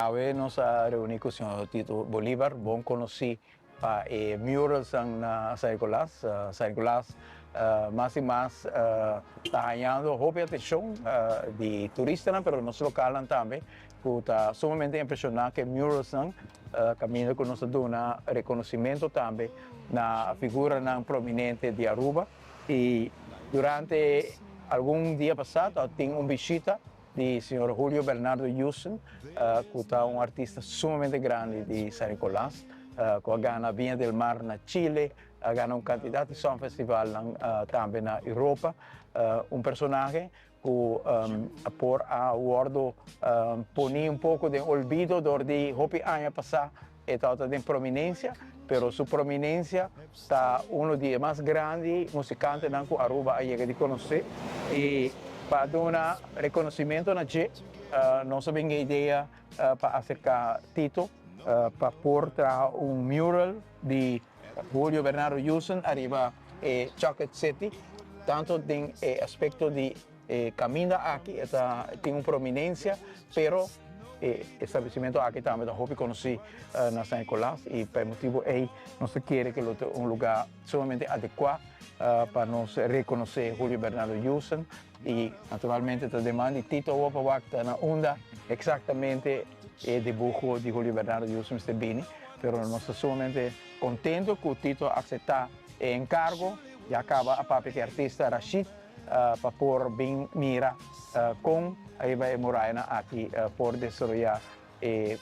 Ave nos reunimos con o Sr. Tito Bolívar, bom conheci para murals na San Nicolás. San Nicolás mais e mais está ganhando muita atenção de turistas, mas nos locais também, que está sumamente impressionante que murals caminham com nossa dona reconhecimento também na figura prominente de Aruba. E durante algum dia passado, tem visita di signor Julio Bernardo Yusen, che è un artista sumamente grande di San Nicolás, che ha gana Via del Mar na Chile, ha gana un candidato di Song Festival também na Europa, un personaggio che por a guardo poni un poco de olvido di hopi anni passati e tutta di prominência, pero su prominência sta uno dei più grandi musicanti che Aruba ha llegado a conoscere. E para dar un reconocimiento a G, no se venga idea para acercar Tito, para portar un mural de Julio Bernardo Yusen arriba Chocolate City, tanto en aspecto de camina aquí, tiene una prominencia, pero establecimiento aquí también lo conocí en San Nicolás y por motivo no se quiere que un lugar sumamente adecuado para nos reconocer Julio Bernardo Yusen. Y naturalmente te demanda Tito Wapawak na onda exactamente el dibujo de Julio Bernardo Yusen Stebini, pero nos estamos sumamente contentos que Tito acepta el encargo y acaba a papel que artista Rashid para por bien mira con Eva Morayana aquí por desarrollar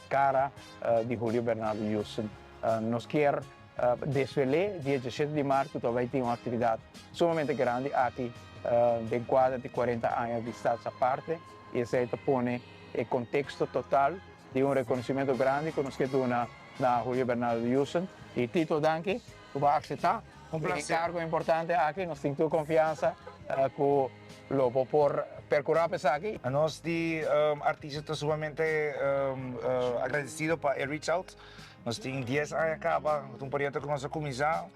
cara de Julio Bernardo Yusen. Nos quiere desvelar, dia 17 de março, também tem uma atividade sumamente grande aqui, de quadra de 40 anos de Estado à parte, e isso põe o contexto total de reconhecimento grande que nos dona na Julio Bernardo Yusen. E Tito, danke, tu vai aceitar um cargo importante aqui, nós temos confiança que lo por percurar aqui. A nós de artistas estamos sumamente agradecidos para el reach out. Nós temos 10 anos acaba um período que nós começamos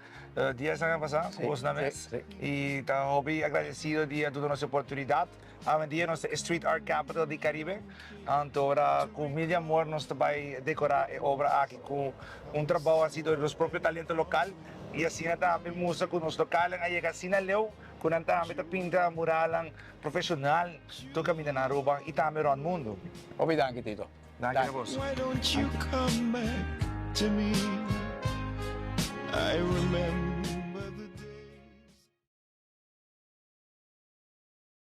10 anos passados, e estamos agradecidos de toda a nossa oportunidade. Hoje em dia nós é Street Art Capital do Caribe, então com muito amor nós também decorar a obra aqui com trabalho assim dos próprios talentos locais e assim também música com os locais aí assim na leu com também pinta mural profissional to caminhar na Aruba e também no mundo. Obrigado, Tito. Danke vos. Why don't you come back to me? I remember